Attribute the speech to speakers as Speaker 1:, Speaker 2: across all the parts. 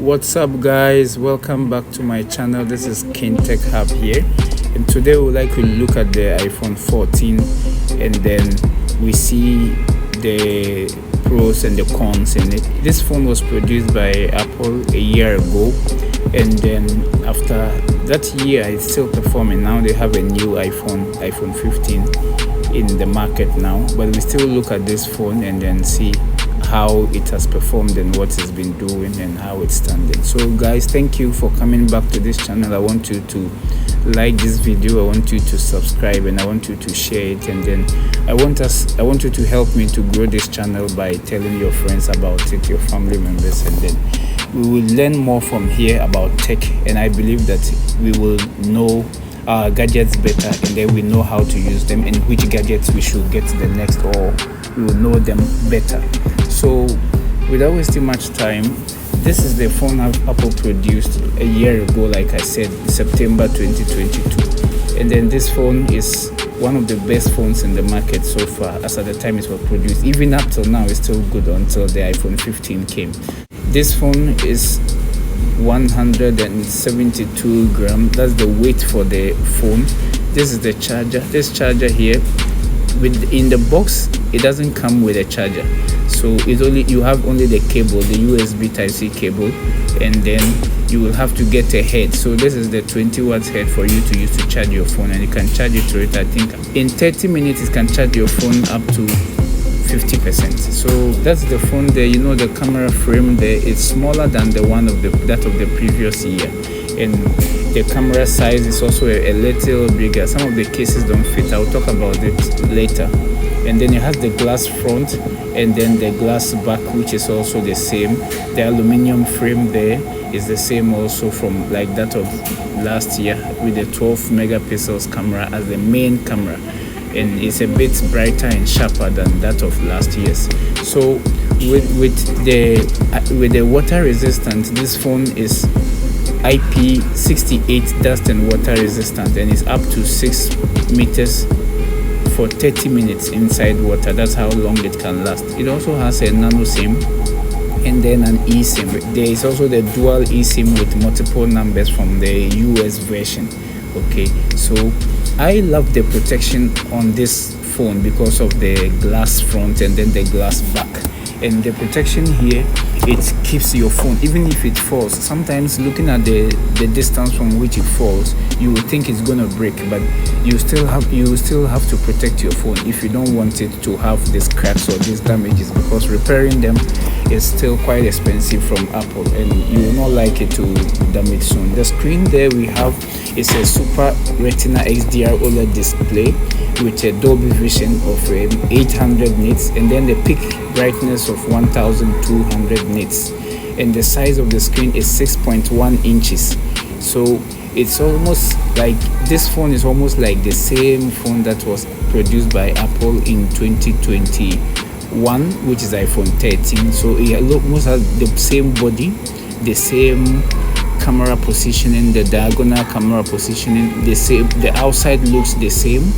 Speaker 1: What's up, guys? Welcome back to my channel. This is kingtechhub here, and today we would like to look at the iPhone 14, and then we see the pros and the cons in it. This phone was produced by Apple a year ago, and then after that year it's still performing. Now they have a new iPhone 15 in the market now, but we still look at this phone and then see how it has performed and what it's been doing and how it's standing. So guys, thank you for coming back to this channel. I want you to like this video, I want you to subscribe, and I want you to share it, and then I want you to help me to grow this channel by telling your friends about it, your family members, and then we will learn more from here about tech, and I believe that we will know our gadgets better, and then we know how to use them and which gadgets we should get the next, or we will know them better. So without wasting much time, this is the phone Apple produced a year ago, like I said, September 2022, and then this phone is one of the best phones in the market so far, as at the time it was produced. Even up till now, it's still good until the iPhone 15 came. This phone is 172 grams. That's the weight for the phone. This is the charger. This charger here, in the box, it doesn't come with a charger, so you have only the cable, the USB Type-C cable, and then you will have to get a head. So this is the 20 watts head for you to use to charge your phone, and you can charge it to it. I think in 30 minutes it can charge your phone up to 50%. So that's the phone there. You know, the camera frame there is smaller than the one of that of the previous year, and the camera size is also a little bigger. Some of the cases don't fit. I'll talk about it later. And then it has the glass front and then the glass back, which is also the same. The aluminum frame there is the same also, from like that of last year, with the 12 megapixels camera as the main camera, and it's a bit brighter and sharper than that of last year's. So with the water resistant, this phone is IP68 dust and water resistant, and it's up to 6 meters for 30 minutes inside water. That's how long it can last. It also has a nano SIM and then an eSIM. There is also the dual eSIM with multiple numbers from the US version. Okay, so I love the protection on this phone because of the glass front and then the glass back. And the protection here, it keeps your phone, even if it falls. Sometimes looking at the distance from which it falls, you will think it's gonna break, but you still have to protect your phone if you don't want it to have these cracks or these damages, because repairing them is still quite expensive from Apple, and you will not like it to damage soon. The screen there we have is a Super Retina XDR OLED display with a Dolby Vision of 800 nits, and then the peak brightness of 1200 nits, and the size of the screen is 6.1 inches. So it's almost like, this phone is almost like the same phone that was produced by Apple in 2021, which is iPhone 13. So it almost has the same body, the same camera positioning, the diagonal camera positioning, the outside looks the same,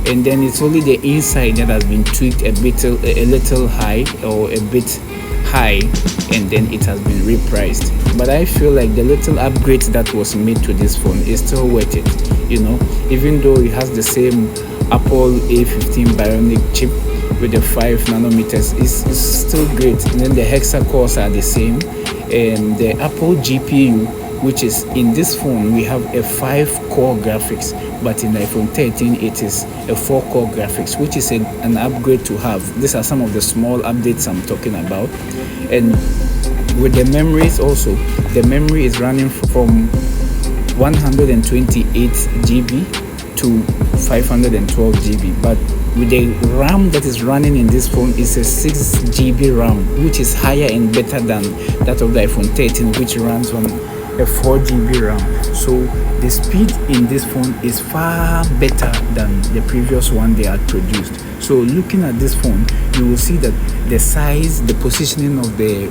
Speaker 1: and then it's only the inside that has been tweaked a little high, or a bit high, and then it has been repriced. But I feel like the little upgrade that was made to this phone is still worth it, you know, even though it has the same Apple A15 Bionic chip with the 5 nanometers. It's still great. And then the hexa cores are the same, and the Apple GPU, which is in this phone, we have a 5-core graphics, but in iPhone 13 it is a 4-core graphics, which is an upgrade to have. These are some of the small updates I'm talking about. And with the memories also, the memory is running from 128 GB to 512 GB, but with the RAM that is running in this phone is a 6 GB RAM, which is higher and better than that of the iPhone 13, which runs on a 4 GB RAM. So the speed in this phone is far better than the previous one they had produced. So looking at this phone, you will see that the size, the positioning of the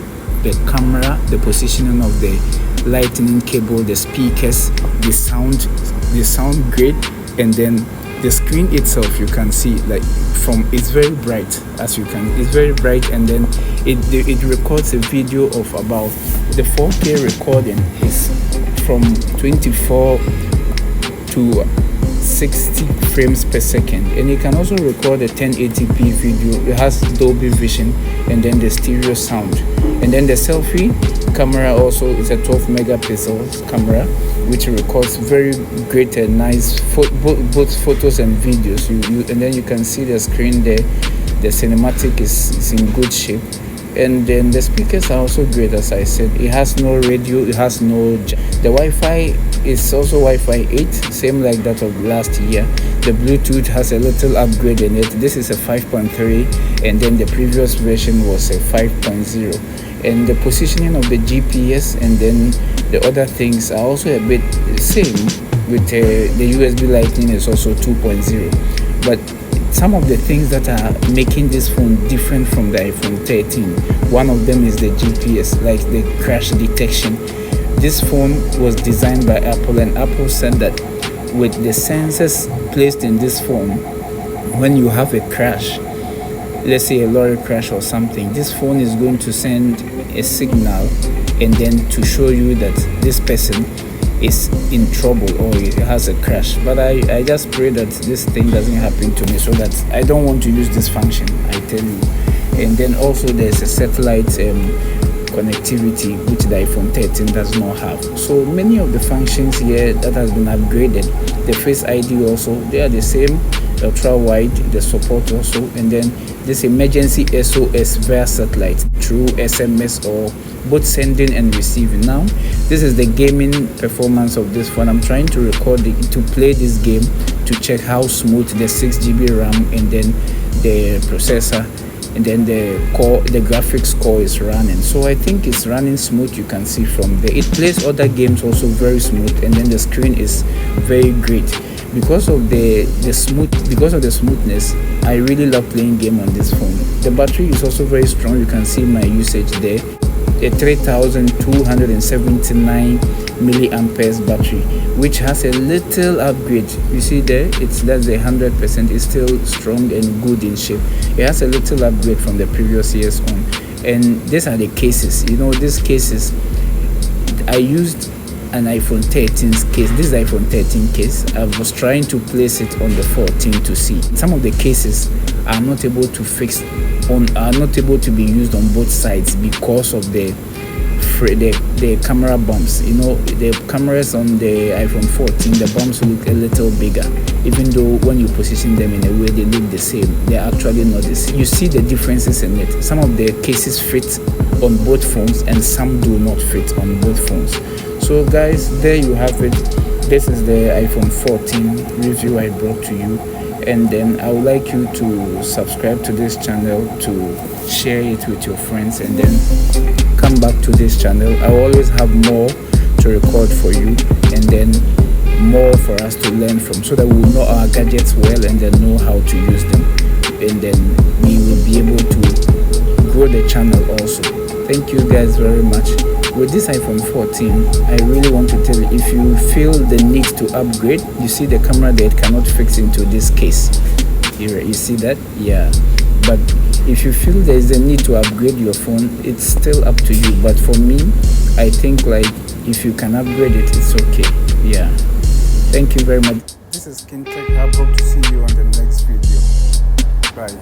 Speaker 1: camera, the positioning of the lightning cable, the speakers, the sound great, and then the screen itself, you can see, like, it's very bright, as you can, it's very bright, and then it records a video of about the 4K recording is from 24 to 60 frames per second, and it can also record a 1080p video. It has Dolby Vision and then the stereo sound, and then the selfie camera also is a 12 megapixels camera which records very great and nice both photos and videos. And then you can see the screen there. The cinematic is in good shape, and then the speakers are also great. As I said, it has no radio, it has no the Wi-Fi is also Wi-Fi 8, same like that of last year. The Bluetooth has a little upgrade in it. This is a 5.3, and then the previous version was a 5.0. And the positioning of the GPS and then the other things are also a bit same. With the USB Lightning is also 2.0. But some of the things that are making this phone different from the iPhone 13, one of them is the GPS, like the crash detection. This phone was designed by Apple, and Apple said that with the sensors placed in this phone, when you have a crash, let's say a lorry crash or something, this phone is going to send a signal and then to show you that this person is in trouble or it has a crash. But I just pray that this thing doesn't happen to me, so that I don't want to use this function, I tell you. And then also there's a satellite connectivity which the iPhone 13 does not have. So many of the functions here that has been upgraded. The Face ID also, they are the same, ultra wide, the support also, and then this emergency SOS via satellite through SMS or both sending and receiving. Now this is the gaming performance of this phone. I'm trying to record to play this game to check how smooth the 6GB RAM and then the processor and then the graphics core is running. So I think it's running smooth. You can see from there it plays other games also very smooth, and then the screen is very great because of the smoothness. I really love playing game on this phone. The battery is also very strong. You can see my usage there, a 3279 milliamperes battery, which has a little upgrade. You see there, that's the 100%. It's still strong and good in shape. It has a little upgrade from the previous years on. And these are the cases. These cases, I used an iPhone 13's case. This is iPhone 13 case. I was trying to place it on the 14 to see. Some of the cases are not able to are not able to be used on both sides because of the camera bumps. The cameras on the iPhone 14, the bumps look a little bigger, even though when you position them in a way they look the same. They're actually not the same. You see the differences in it. Some of the cases fit on both phones and some do not fit on both phones. So guys, there you have it. This is the iPhone 14 review I brought to you, and then I would like you to subscribe to this channel, to share it with your friends, and then come back to this channel. I will always have more to record for you, and then more for us to learn from, so that we will know our gadgets well and then know how to use them, and then we will be able to grow the channel also. Thank you guys very much. With this iPhone 14, I really want to tell you, if you feel the need to upgrade, you see the camera there, it cannot fix into this case. You see that? Yeah. But if you feel there is a need to upgrade your phone, it's still up to you. But for me, I think like if you can upgrade it, it's okay. Yeah. Thank you very much. This is kingtechhub. Hope to see you on the next video. Bye.